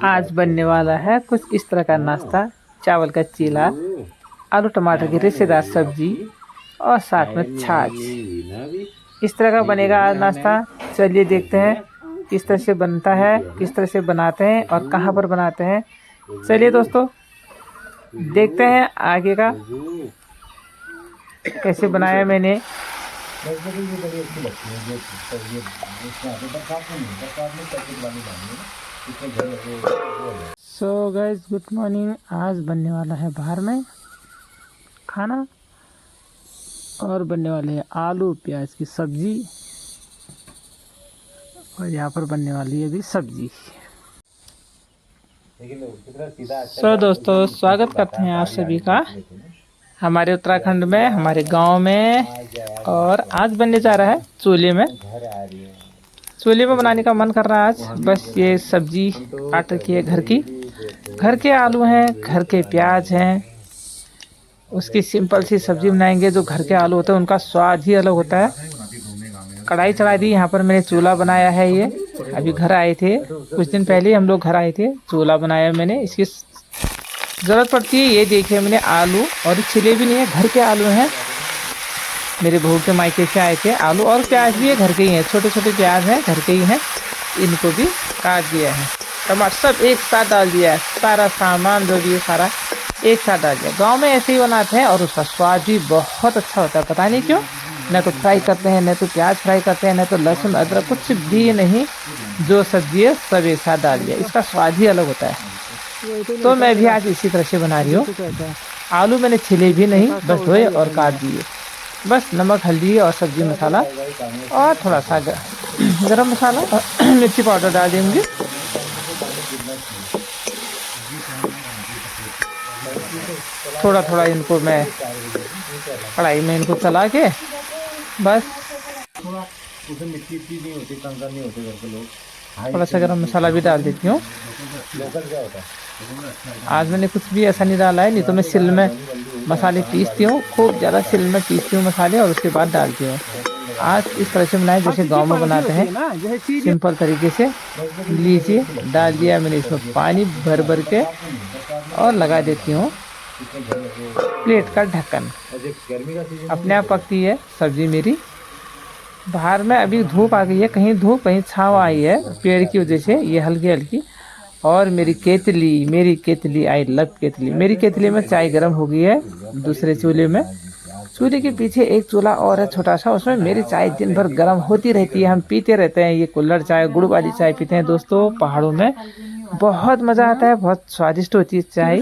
आज बनने वाला है कुछ इस तरह का नाश्ता। चावल का चीला, आलू टमाटर की रेशेदार सब्जी और साथ में छाछ। इस तरह का बनेगा आज नाश्ता। चलिए देखते हैं किस तरह से बनता है, किस तरह से बनाते हैं और कहाँ पर बनाते हैं। चलिए दोस्तों देखते हैं आगे का कैसे बनाया मैंने। So guys good morning. आज बनने वाला है बाहर में खाना और बनने वाले है आलू प्याज की सब्जी और यहाँ पर बनने वाली है भी सब्जी। सो दोस्तों स्वागत करते हैं आप सभी का हमारे उत्तराखंड में, हमारे गांव में। और आज बनने जा रहा है चूल्हे में। चूल्हे में बनाने का मन कर रहा है आज। बस ये सब्जी काट रखी है घर के आलू हैं, घर के प्याज हैं। उसकी सिंपल सी सब्जी बनाएंगे। जो घर के आलू होते हैं उनका स्वाद ही अलग होता है। कढ़ाई चढ़ा दी, यहाँ पर मैंने चूल्हा बनाया है। ये अभी घर आए थे, कुछ दिन पहले ही हम लोग घर आए थे। चूल्हा बनाया मैंने। इसकी ज़रूरत पड़ती है। ये देखिए मैंने आलू, और छिले भी नहीं है, घर के आलू हैं। मेरे बहू के मायके से आए थे। आलू और प्याज भी है, घर के ही हैं। छोटे छोटे प्याज हैं, घर के ही हैं। इनको भी काट दिया है। टमाटर सब एक साथ डाल दिया है। सारा सामान जो भी है सारा एक साथ डाल दिया। गांव में ऐसे ही बनाते हैं और उसका स्वाद भी बहुत अच्छा होता है। पता नहीं क्यों, न तो फ्राई करते हैं, न तो प्याज फ्राई करते हैं, न तो लहसुन अदरक कुछ भी नहीं। जो सब्जी है सब एक साथ डाल दिया। इसका स्वाद ही अलग होता है। तो मैं भी आज इसी तरह से बना रही हूँ। आलू मैंने छिले भी नहीं, बस धोए और काट दिए। बस नमक, हल्दी और सब्जी मसाला और थोड़ा सा गरम मसाला और मिर्ची पाउडर डाल देंगे। थोड़ा थोड़ा इनको मैं कढ़ाई में इनको चला के बस थोड़ा सा गरम मसाला भी डाल देती हूँ। आज मैंने कुछ भी ऐसा नहीं डाला है, नहीं तो मैं सिल में मसाले पीसती हूँ। खूब ज़्यादा सिल में पीसती हूँ मसाले और उसके बाद डालती हूँ। आज इस तरह से बनाए जैसे गांव में बनाते हैं, सिंपल तरीके से। लीजिए डाल दिया मैंने इसमें पानी भर भर के और लगा देती हूँ प्लेट का ढक्कन। अपने आप पकती है सब्जी मेरी। बाहर में अभी धूप आ गई है, कहीं धूप कहीं छाँव आई है पेड़ की वजह से, ये हल्की हल्की। और मेरी केतली आई लव केतली। मेरी केतली में चाय गर्म हो गई है दूसरे चूल्हे में। चूल्हे के पीछे एक चूल्हा और है छोटा सा, उसमें मेरी चाय दिन भर गर्म होती रहती है। हम पीते रहते हैं ये कुल्हड़ चाय, गुड़ वाली चाय पीते हैं दोस्तों पहाड़ों में। बहुत मज़ा आता है, बहुत स्वादिष्ट होती है चाय।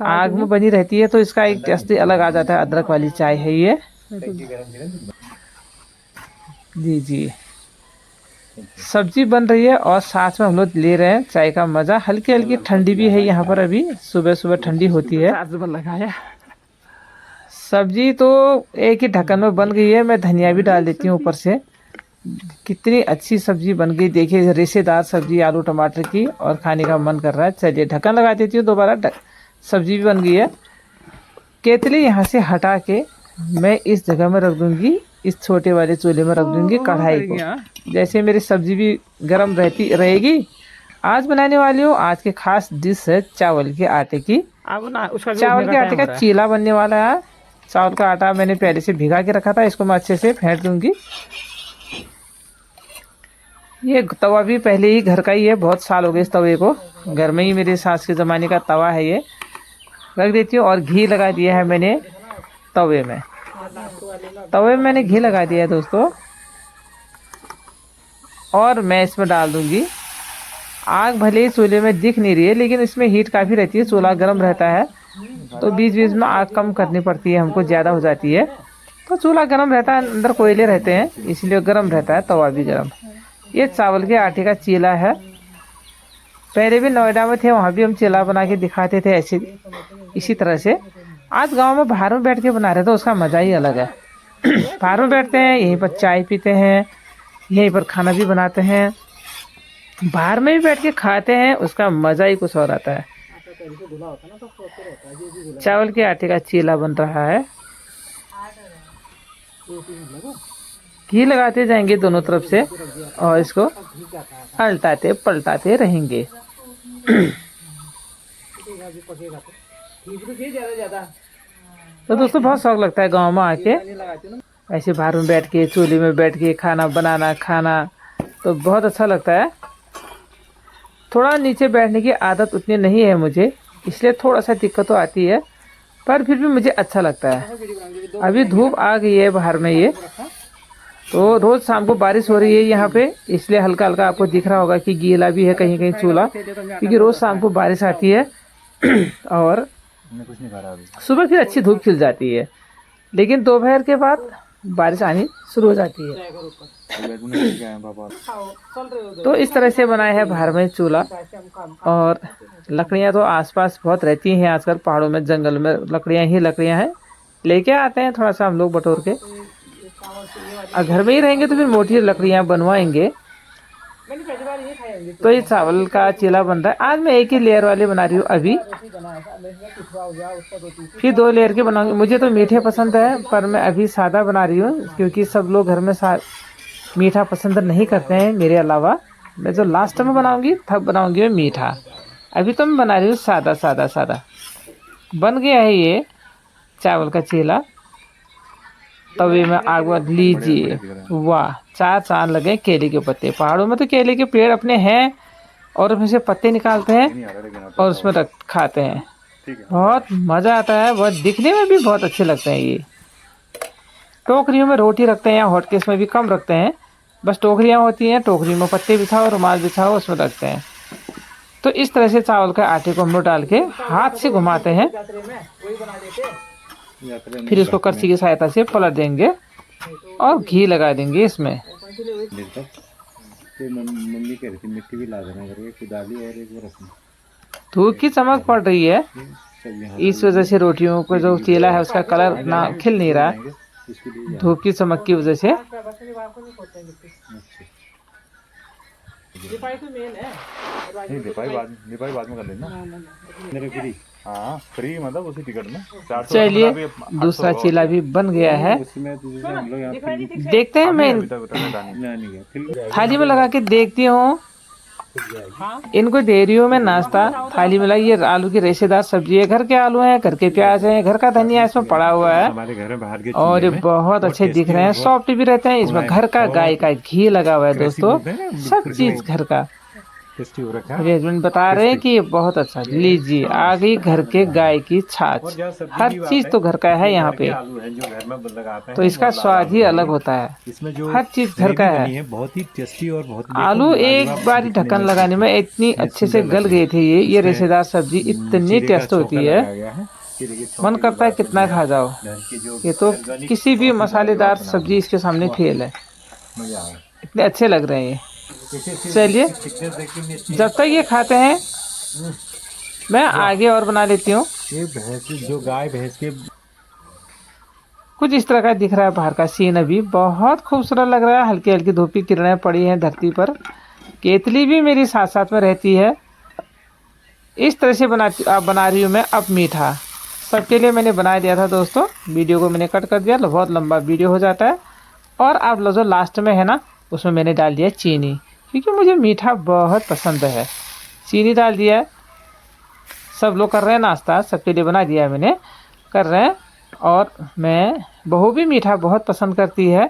आग में बनी रहती है तो इसका एक टेस्ट अलग आ जाता है। अदरक वाली चाय है ये। जी जी, सब्जी बन रही है और साथ में हम लोग ले रहे हैं चाय का मज़ा। हल्की हल्की ठंडी भी है यहाँ पर। अभी सुबह सुबह ठंडी होती है। सब्जी तो एक ही ढक्कन में बन गई है। मैं धनिया भी डाल देती हूँ ऊपर से। कितनी अच्छी सब्जी बन गई देखिए, रेशेदार सब्जी आलू टमाटर की, और खाने का मन कर रहा है। चलिए ढक्कन लगा देती हूँ दोबारा। सब्जी भी बन गई है। केतली यहाँ से हटा के मैं इस जगह में रख दूँगी, इस छोटे वाले चूल्हे में रख दूँगी कढ़ाई को। जैसे मेरी सब्जी भी गर्म रहती रहेगी। आज बनाने वाली हूँ, आज के खास डिश है चावल के आटे की। चावल के आटे का चीला बनने वाला है। चावल का आटा मैंने पहले से भिगा के रखा था, इसको मैं अच्छे से फेंट दूंगी। ये तवा भी पहले ही घर का ही है, बहुत साल हो गए इस तवे को। घर में ही मेरे सास के ज़माने का तवा है ये। रख देती हूँ और घी लगा दिया है मैंने तवे में। मैंने घी लगा दिया है दोस्तों। और मैं इसमें डाल दूंगी। आग भले ही चूल्हे में दिख नहीं रही है, लेकिन इसमें हीट काफ़ी रहती है। चूल्हा गर्म रहता है तो बीच बीच में आग कम करनी पड़ती है हमको, ज़्यादा हो जाती है तो चूल्हा गर्म रहता है। अंदर कोयले रहते हैं इसलिए गर्म रहता है, तवा भी गर्म। ये चावल के आटे का चीला है। पहले भी नोएडा में थे, वहाँ भी हम चीला बना के दिखाते थे ऐसे इसी तरह से। आज गांव में बाहर में बैठ के बना रहे तो उसका मज़ा ही अलग है। बाहर में बैठते हैं, यहीं पर चाय पीते हैं, यहीं पर खाना भी बनाते हैं, बाहर में भी बैठ के खाते हैं, उसका मज़ा ही कुछ और आता है। चावल के आटे का चीला बन रहा है। घी लगाते जाएंगे दोनों तरफ से और इसको पलटाते पलटाते रहेंगे। तो दोस्तों बहुत शौक लगता है गांव में आके ऐसे बाहर में बैठ के चूल्हे में बैठ के खाना बनाना खाना, तो बहुत अच्छा लगता है। थोड़ा नीचे बैठने की आदत उतनी नहीं है मुझे, इसलिए थोड़ा सा दिक्कत तो आती है, पर फिर भी मुझे अच्छा लगता है। अभी धूप आ गई है बाहर में, ये तो रोज़ शाम को बारिश हो रही है यहाँ पे, इसलिए हल्का हल्का आपको दिख रहा होगा कि गीला भी है कहीं कहीं चूल्हा, क्योंकि रोज़ शाम को बारिश आती है और सुबह फिर अच्छी धूप खिल जाती है, लेकिन दोपहर के बाद बारिश आनी शुरू हो जाती है। तो इस तरह से बनाया है बाहर में चूल्हा, और लकड़ियाँ तो आसपास बहुत रहती हैं आजकल, पहाड़ों में जंगल में लकड़ियाँ ही लकड़ियाँ हैं, लेके आते हैं थोड़ा सा हम लोग बटोर के। और घर में ही रहेंगे तो फिर मोटी लकड़ियाँ बनवाएंगे। तो ये चावल का चीला बन रहा है। आज मैं एक ही लेयर वाले बना रही हूँ अभी, फिर 2 लेयर के बनाऊंगी। मुझे तो मीठे पसंद है, पर मैं अभी सादा बना रही हूँ, क्योंकि सब लोग घर में मीठा पसंद नहीं करते हैं मेरे अलावा। मैं जो लास्ट में बनाऊंगी तब बनाऊंगी मैं मीठा। अभी तो मैं बना रही हूँ सादा सादा सादा। बन गया है ये चावल का चीला। तवे में आग में लीजिए, वाह 4 चांद लगे केले के पत्ते। पहाड़ों में तो केले के पेड़ अपने हैं, और उसमें से पत्ते निकालते हैं और उसमें रख खाते हैं। बहुत मज़ा आता है, बहुत दिखने में भी बहुत अच्छे लगते हैं ये। टोकरियों में रोटी रखते हैं, या हॉटकेस में भी कम रखते हैं, बस टोकरियाँ होती हैं, टोकरी में पत्ते बिछाओ, रुमाल बिछाओ, उसमें रखते हैं। तो इस तरह से चावल के आटे को हम लोग डाल के हाथ से घुमाते हैं, फिर इसको करछी की सहायता से पलट देंगे और घी लगा देंगे इसमें। मम्मी कह रही थी मिट्टी भी ला देना करके, कुदाली और एक वो रखना। धूप की चमक पड़ रही है, इस वजह से रोटियों को जो चीला है उसका कलर ना खिल नहीं रहा, धूप की चमक की वजह से। लिपाई बाद में कर लेना मेरे फ्री। हाँ फ्री मतलब उसी टिकट में। चलिए दूसरा चीला भी बन गया है, देखते हैं। मैं थाली में लगा के देखती हूँ, इनको दे रही हूँ मैं नाश्ता। थाली में लगी, ये आलू की रेशेदार सब्जी है, घर के आलू हैं, घर के प्याज हैं, घर का धनिया इसमें पड़ा हुआ है, और ये बहुत अच्छे दिख रहे हैं, सॉफ्ट भी रहते हैं। इसमें घर का गाय का घी लगा हुआ है दोस्तों, सब चीज घर का। हस्बैंड बता रहे हैं कि ये बहुत अच्छा। लीजिए आ गई घर के गाय की छाछ, हर चीज तो घर का है यहाँ पे, तो इसका स्वाद ही अलग होता है। हर चीज घर का है। बहुत ही टेस्टी और बहुत आलू एक बार ढक्कन लगाने में इतनी अच्छे से गल गए थे। ये रेशेदार सब्जी इतनी टेस्ट होती है, मन करता है कितना खा जाओ। ये तो किसी भी मसालेदार सब्जी इसके सामने फेल है, इतने अच्छे लग रहे हैं ये। चलिए जब तक ये खाते हैं मैं आगे और बना लेती हूँ। जो गाय भैंस के कुछ इस तरह का दिख रहा है बाहर का सीन, अभी बहुत खूबसूरत लग रहा है। हल्की हल्की धूप की किरणें पड़ी हैं धरती पर, केतली भी मेरी साथ साथ में रहती है। इस तरह से बना रही हूँ मैं अब मीठा। सबके लिए मैंने बना दिया था दोस्तों, वीडियो को मैंने कट कर दिया, बहुत लंबा वीडियो हो जाता है। और अब जो लास्ट में है ना, उसमें मैंने डाल दिया चीनी, क्योंकि मुझे मीठा बहुत पसंद है। चीनी डाल दिया। सब लोग कर रहे हैं नाश्ता, सबके लिए बना दिया मैंने, कर रहे हैं। और मैं बहू भी मीठा बहुत पसंद करती है,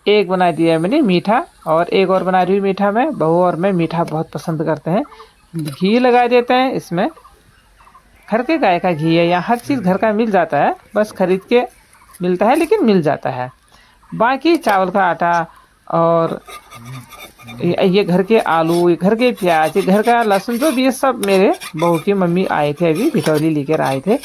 एक बना दिया है मैंने मीठा, और एक और बना रही हूँ मीठा। मैं बहू और मैं मीठा बहुत पसंद करते हैं। घी लगा देते हैं इसमें, घर के गाय का घी है, यहाँ हर चीज़ घर का मिल जाता है, बस खरीद के मिलता है लेकिन मिल जाता है। बाकी चावल का आटा और ये घर के आलू, ये घर के प्याज, ये घर का लहसुन, जो भी ये सब मेरे बहू की मम्मी आए थे, अभी भिटौली लेकर आए थे,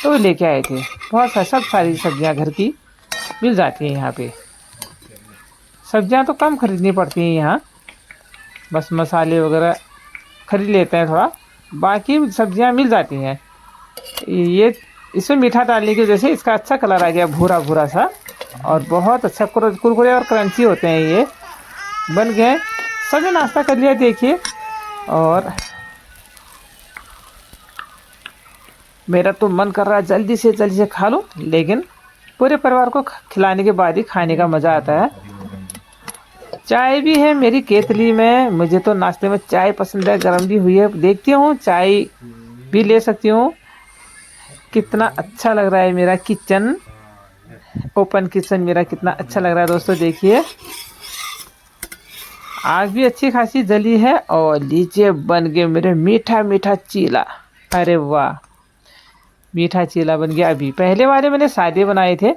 तो लेके आए थे। बहुत सब सारी सब्जियां घर की मिल जाती हैं यहाँ पे। सब्जियां तो कम खरीदनी पड़ती हैं यहाँ, बस मसाले वगैरह खरीद लेते हैं थोड़ा, बाकी सब्जियां मिल जाती हैं। ये इसमें मीठा डालने की वजह से इसका अच्छा कलर आ गया, भूरा भूरा सा, और बहुत अच्छा कुरकुरे और क्रंची होते हैं। ये बन गए, सभी नाश्ता कर लिया देखिए। और मेरा तो मन कर रहा है जल्दी से खा लूँ, लेकिन पूरे परिवार को खिलाने के बाद ही खाने का मज़ा आता है। चाय भी है मेरी केतली में। मुझे तो नाश्ते में चाय पसंद है, गर्म भी हुई है। देखती हूँ चाय भी ले सकती हूँ। कितना अच्छा लग रहा है मेरा किचन, ओपन किचन मेरा कितना अच्छा लग रहा है दोस्तों। देखिए आग भी अच्छी खासी जली है और लीजिए बन गए मेरे मीठा मीठा चीला। अरे वाह, मीठा चीला बन गया। अभी पहले वाले मैंने सादे बनाए थे,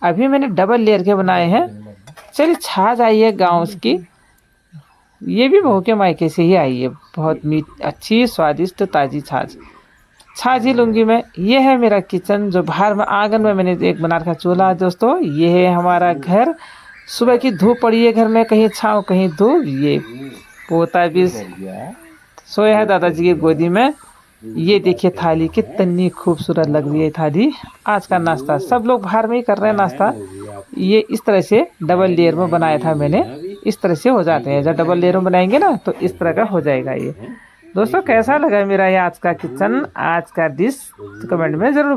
अभी मैंने डबल लेयर के बनाए हैं। चलिए छाछ आई है गाँव की, ये भी बहू के मायके से ही आई है। बहुत अच्छी स्वादिष्ट ताज़ी छाछ ही लूँगी मैं। ये है मेरा किचन, जो बाहर में आंगन में मैंने एक बना रखा चूल्हा दोस्तों। ये है हमारा घर। सुबह की धूप पड़ी है घर में, कहीं छाँव कहीं धूप। ये पोता भी सोया है दादाजी की गोदी में। ये देखिए थाली कितनी खूबसूरत लग रही है थाली। आज का नाश्ता सब लोग बाहर में ही कर रहे हैं नाश्ता। ये इस तरह से डबल लेयर में बनाया था मैंने। इस तरह से हो जाते हैं, जब डबल लेयर में बनाएंगे ना तो इस तरह का हो जाएगा। ये दोस्तों कैसा लगा मेरा ये आज का किचन, आज का डिश, कमेंट में ज़रूर